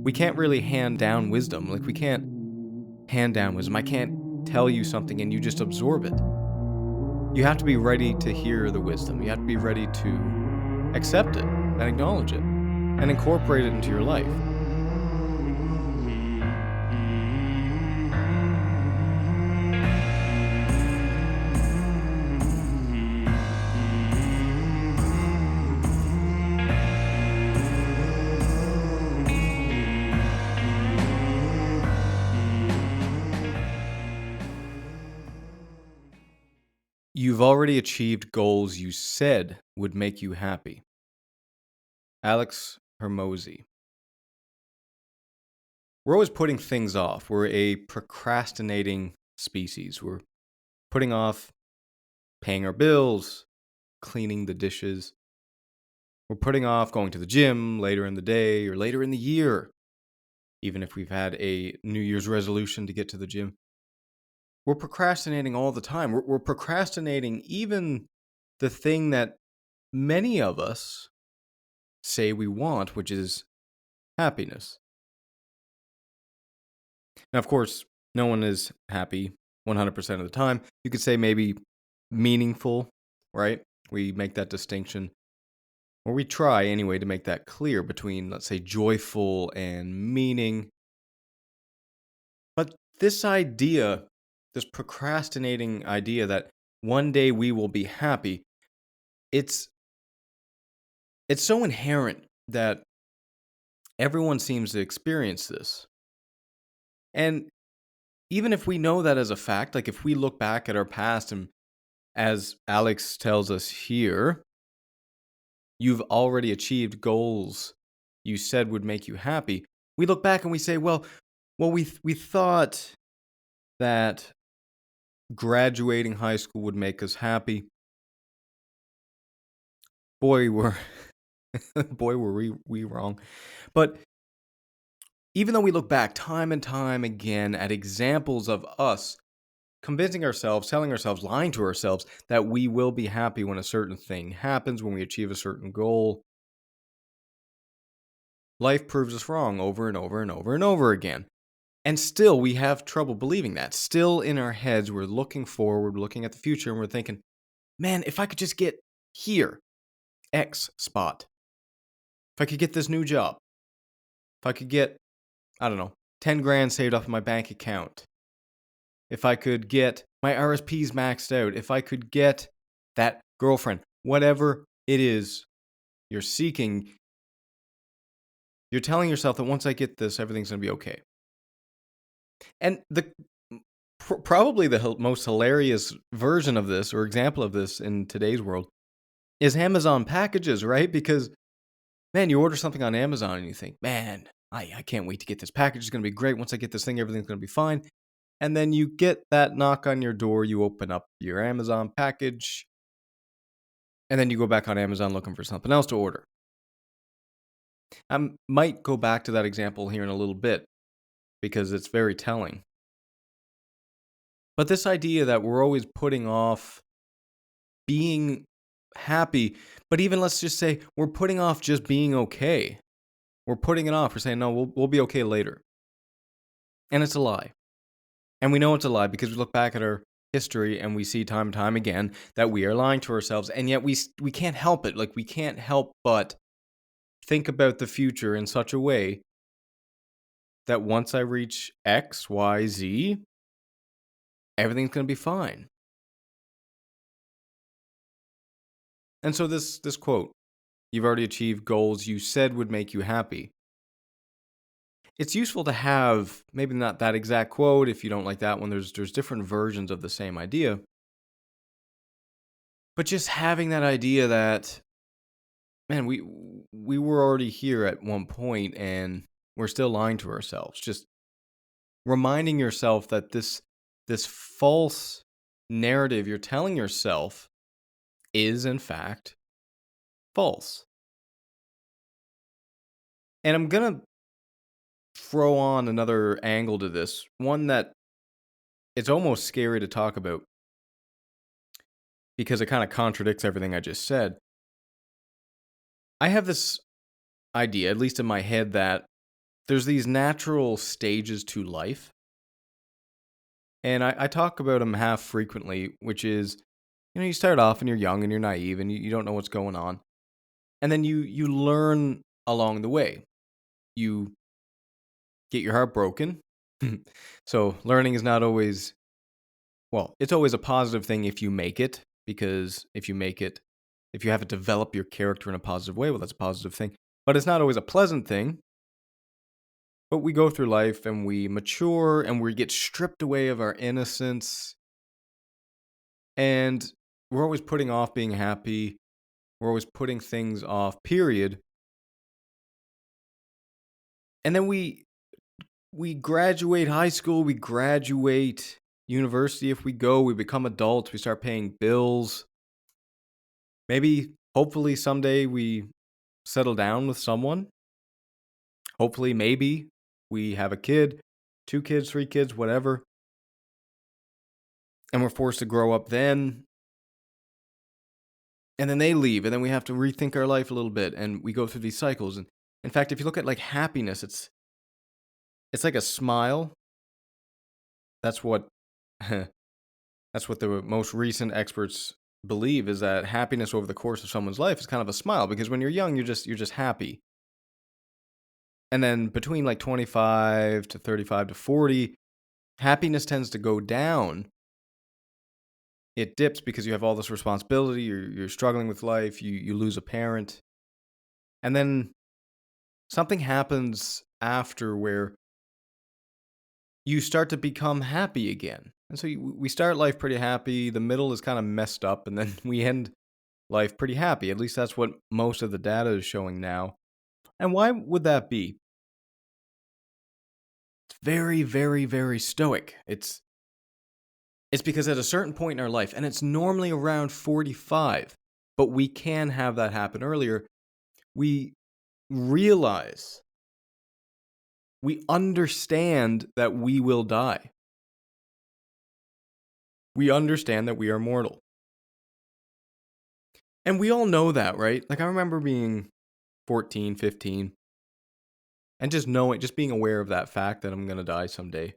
we can't really hand down wisdom. Like, we can't hand down wisdom. I can't tell you something and you just absorb it. You have to be ready to hear the wisdom. You have to be ready to accept it and acknowledge it and incorporate it into your life. You've already achieved goals you said would make you happy. Alex Hermosi. We're always putting things off. We're a procrastinating species. We're putting off paying our bills, cleaning the dishes. We're putting off going to the gym later in the day or later in the year, even if we've had a New Year's resolution to get to the gym. We're procrastinating all the time. We're procrastinating even the thing that many of us say we want, which is happiness. Now, of course, no one is happy 100% of the time. You could say maybe meaningful, right? We make that distinction, or we try anyway to make that clear between, let's say, joyful and meaning. But this idea, this procrastinating idea that one day we will be happy, it's so inherent that everyone seems to experience this. And even if we know that as a fact, like if we look back at our past and as Alex tells us here, you've already achieved goals you said would make you happy. We look back and we say, well, we thought that graduating high school would make us happy. Boy, were we wrong. But even though we look back time and time again at examples of us convincing ourselves, telling ourselves, lying to ourselves that we will be happy when a certain thing happens, when we achieve a certain goal, life proves us wrong over and over and over and over again. And still, we have trouble believing that. Still in our heads, we're looking forward, looking at the future, and we're thinking, man, if I could just get here, X spot. If I could get this new job. If I could get, I don't know, 10 grand saved up in my bank account. If I could get my RSPs maxed out. If I could get that girlfriend. Whatever it is you're seeking, you're telling yourself that once I get this, everything's going to be okay. And probably the most hilarious version of this or example of this in today's world is Amazon packages, right? Because, man, you order something on Amazon and you think, man, I can't wait to get this package. It's going to be great. Once I get this thing, everything's going to be fine. And then you get that knock on your door. You open up your Amazon package. And then you go back on Amazon looking for something else to order. I might go back to that example here in a little bit because it's very telling. But this idea that we're always putting off being happy, but even let's just say we're putting off just being okay. We're putting it off. We're saying, no, we'll be okay later. And it's a lie. And we know it's a lie because we look back at our history and we see time and time again that we are lying to ourselves. And yet we can't help it. Like, we can't help but think about the future in such a way that once I reach X, Y, Z, everything's going to be fine. And so this quote, you've already achieved goals you said would make you happy. It's useful to have, maybe not that exact quote, if you don't like that one, there's different versions of the same idea. But just having that idea that, man, we were already here at one point and we're still lying to ourselves. Just reminding yourself that this false narrative you're telling yourself is in fact false. And I'm going to throw on another angle to this, one that it's almost scary to talk about because it kind of contradicts everything I just said. I have this idea, at least in my head, that there's these natural stages to life. And I talk about them half frequently, which is, you start off and you're young and you're naive and you don't know what's going on. And then you learn along the way. You get your heart broken. So learning is not always, well, it's always a positive thing if you make it, because if you have it develop your character in a positive way, well, that's a positive thing. But it's not always a pleasant thing. But we go through life and we mature and we get stripped away of our innocence. And we're always putting off being happy. We're always putting things off, period. And then we graduate high school, we graduate university. If we go, we become adults, we start paying bills. Maybe, hopefully, someday we settle down with someone. Hopefully, maybe we have a kid, 2 kids, 3 kids, whatever. And we're forced to grow up then. And then they leave, and then we have to rethink our life a little bit, and we go through these cycles. And in fact, if you look at like happiness, it's like a smile. That's what that's what the most recent experts believe, is that happiness over the course of someone's life is kind of a smile, because when you're young, you're just happy. And then between like 25 to 35 to 40, happiness tends to go down. It dips because you have all this responsibility, you're struggling with life, you lose a parent. And then something happens after where you start to become happy again. And so we start life pretty happy, the middle is kind of messed up, and then we end life pretty happy. At least that's what most of the data is showing now. And why would that be? It's very, very, very stoic. It's because at a certain point in our life, and it's normally around 45, but we can have that happen earlier, we realize, we understand that we will die. We understand that we are mortal. And we all know that, right? Like, I remember being 14, 15, and just being aware of that fact that I'm going to die someday,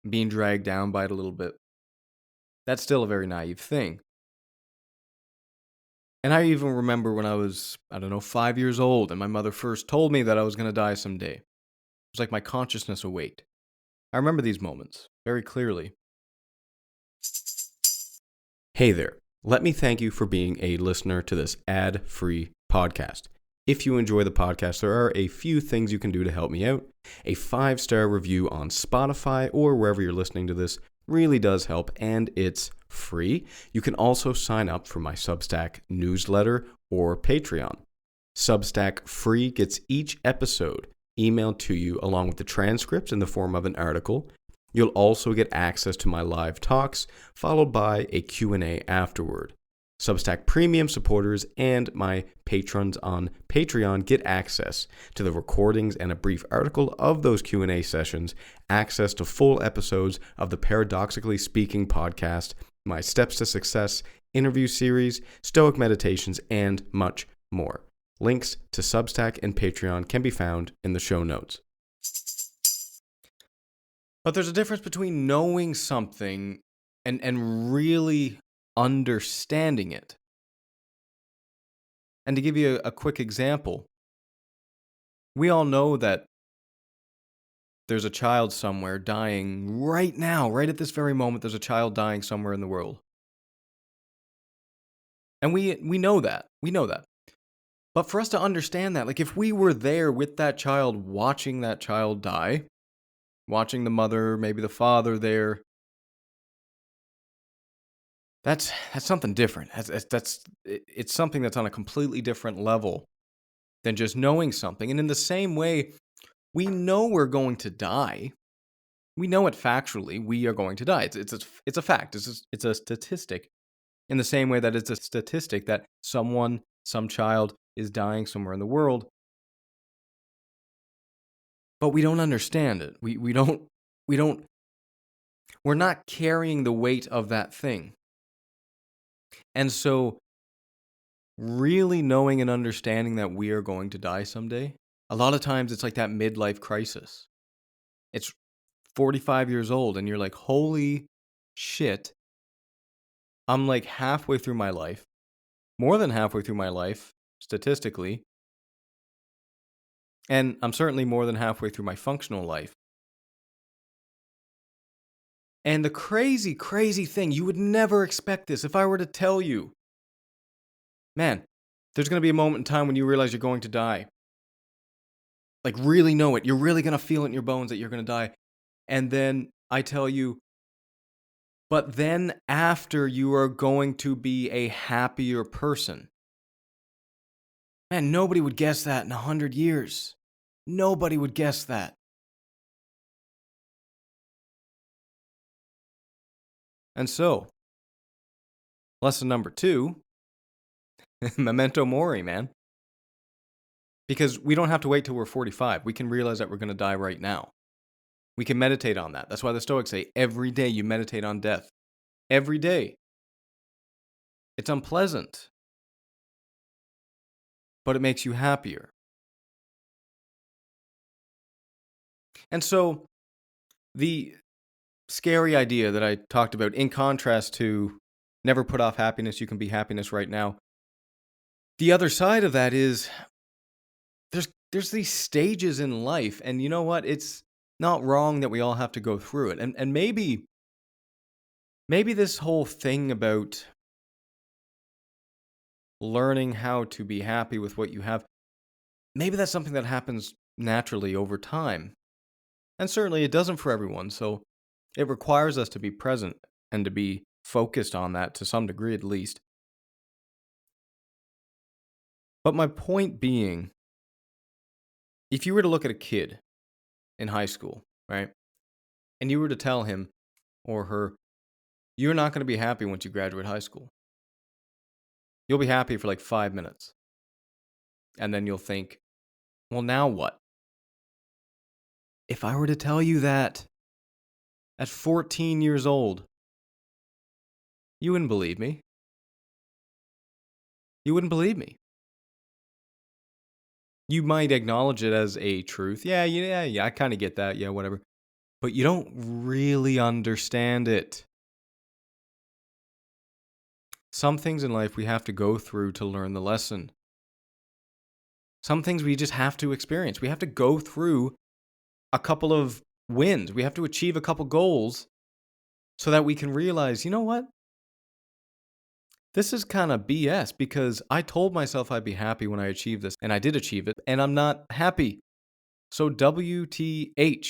being dragged down by it a little bit. That's still a very naive thing. And I even remember when I was, 5 years old, and my mother first told me that I was going to die someday. It was like my consciousness awaked. I remember these moments very clearly. Hey there. Let me thank you for being a listener to this ad-free podcast. If you enjoy the podcast, there are a few things you can do to help me out. A 5-star review on Spotify or wherever you're listening to this really does help, and it's free. You can also sign up for my Substack newsletter or Patreon. Substack free gets each episode emailed to you along with the transcripts in the form of an article. You'll also get access to my live talks, followed by a Q&A afterward. Substack Premium supporters and my patrons on Patreon get access to the recordings and a brief article of those Q&A sessions, access to full episodes of the Paradoxically Speaking podcast, my Steps to Success interview series, Stoic meditations, and much more. Links to Substack and Patreon can be found in the show notes. But there's a difference between knowing something and really understanding it. And to give you a quick example, we all know that there's a child somewhere dying right now, right at this very moment, there's a child dying somewhere in the world. And we know that. We know that. But for us to understand that, like if we were there with that child, watching that child die, watching the mother, maybe the father there, that's something different. It's something that's on a completely different level than just knowing something. And in the same way, we know we're going to die. We know it factually. We are going to die. It's a fact. It's a statistic. In the same way that it's a statistic that some child is dying somewhere in the world, but we don't understand it. We're not carrying the weight of that thing. And so really knowing and understanding that we are going to die someday, A lot of times it's like that midlife crisis. It's 45 years old and you're like, holy shit, I'm like halfway through my life, more than halfway through my life, statistically, and I'm certainly more than halfway through my functional life. And the crazy, crazy thing, you would never expect this. If I were to tell you, man, there's going to be a moment in time when you realize you're going to die. Like, really know it. You're really going to feel it in your bones that you're going to die. And then I tell you, but then after you are going to be a happier person. Man, nobody would guess that in 100 years. Nobody would guess that. And so, lesson number 2, memento mori, man. Because we don't have to wait till we're 45. We can realize that we're going to die right now. We can meditate on that. That's why the Stoics say every day you meditate on death. Every day. It's unpleasant, but it makes you happier. And so, the scary idea that I talked about, in contrast to never put off happiness, you can be happiness right now. The other side of that is there's these stages in life, and you know what? It's not wrong that we all have to go through it. And maybe this whole thing about learning how to be happy with what you have, maybe that's something that happens naturally over time. And certainly it doesn't for everyone, so it requires us to be present and to be focused on that to some degree at least. But my point being, if you were to look at a kid in high school, right, and you were to tell him or her, you're not going to be happy once you graduate high school. You'll be happy for like 5 minutes. And then you'll think, well, now what? If I were to tell you that at 14 years old, you wouldn't believe me. You wouldn't believe me. You might acknowledge it as a truth. Yeah, I kind of get that. Yeah, whatever. But you don't really understand it. Some things in life we have to go through to learn the lesson. Some things we just have to experience. We have to go through a couple of wins. We have to achieve a couple goals so that we can realize, you know what? This is kind of BS because I told myself I'd be happy when I achieved this, and I did achieve it, and I'm not happy. So WTH.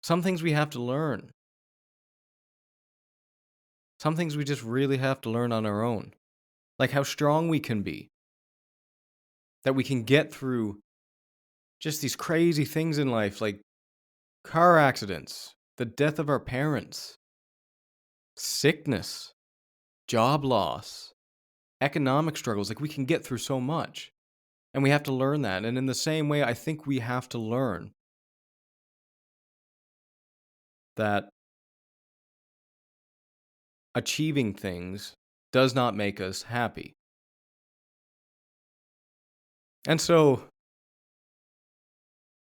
Some things we have to learn. Some things we just really have to learn on our own. Like how strong we can be. That we can get through just these crazy things in life, like car accidents, the death of our parents, sickness, job loss, economic struggles. Like we can get through so much. And we have to learn that. And in the same way, I think we have to learn that achieving things does not make us happy. And so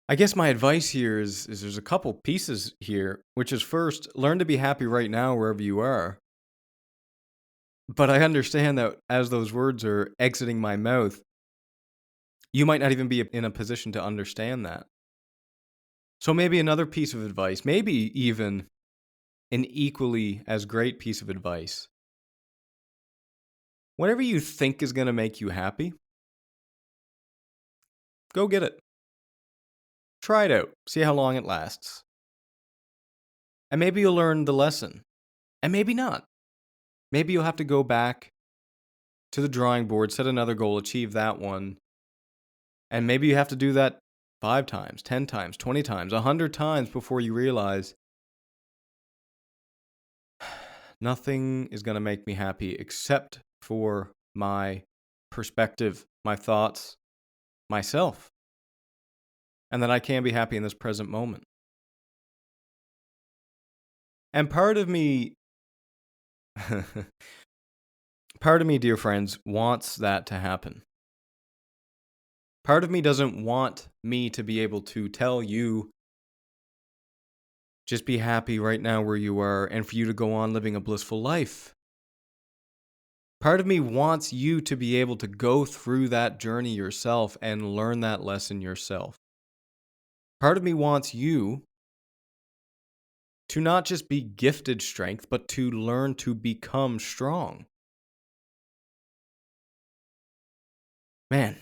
I guess my advice here is there's a couple pieces here, which is first, learn to be happy right now wherever you are. But I understand that as those words are exiting my mouth, you might not even be in a position to understand that. So maybe another piece of advice, maybe even an equally as great piece of advice. Whatever you think is going to make you happy, go get it. Try it out. See how long it lasts. And maybe you'll learn the lesson. And maybe not. Maybe you'll have to go back to the drawing board, set another goal, achieve that one. And maybe you have to do that 5 times, 10 times, 20 times, 100 times before you realize nothing is going to make me happy except for my perspective, my thoughts, myself. And that I can be happy in this present moment. And part of me, dear friends, wants that to happen. Part of me doesn't want me to be able to tell you, just be happy right now where you are and for you to go on living a blissful life. Part of me wants you to be able to go through that journey yourself and learn that lesson yourself. Part of me wants you to not just be gifted strength, but to learn to become strong. Man,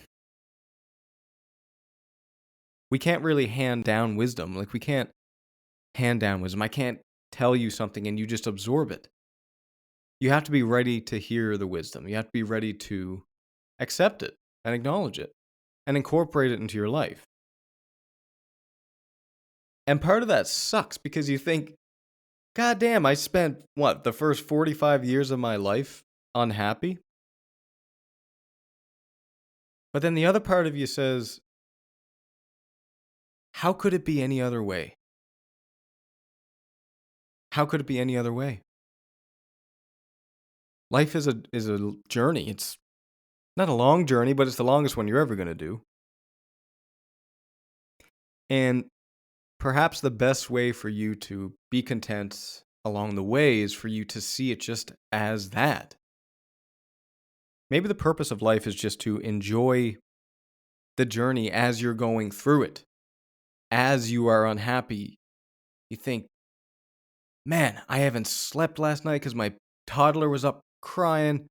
we can't really hand down wisdom. Like, we can't hand down wisdom. I can't tell you something and you just absorb it. You have to be ready to hear the wisdom. You have to be ready to accept it and acknowledge it and incorporate it into your life. And part of that sucks because you think, God damn, I spent, the first 45 years of my life unhappy? But then the other part of you says, how could it be any other way? How could it be any other way? Life is a journey. It's not a long journey, but it's the longest one you're ever going to do. And perhaps the best way for you to be content along the way is for you to see it just as that. Maybe the purpose of life is just to enjoy the journey as you're going through it. As you are unhappy, you think, man, I haven't slept last night because my toddler was up crying.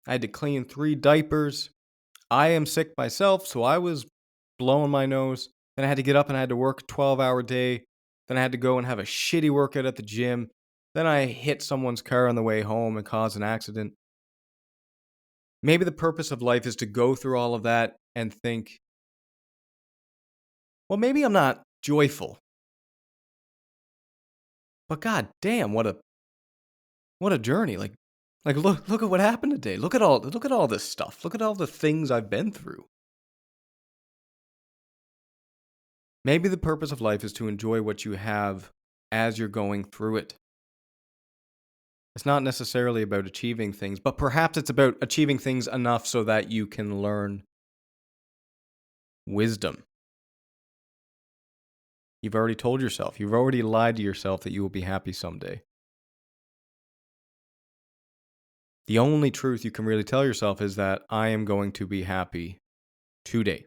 I had to clean 3 diapers. I am sick myself, so I was blowing my nose. Then I had to get up and I had to work a 12-hour day. Then I had to go and have a shitty workout at the gym. Then I hit someone's car on the way home and caused an accident. Maybe the purpose of life is to go through all of that and think, well, maybe I'm not joyful. But god damn, what a journey. Like look at what happened today. Look at all this stuff. Look at all the things I've been through. Maybe the purpose of life is to enjoy what you have as you're going through it. It's not necessarily about achieving things, but perhaps it's about achieving things enough so that you can learn wisdom. You've already told yourself, you've already lied to yourself that you will be happy someday. The only truth you can really tell yourself is that I am going to be happy today.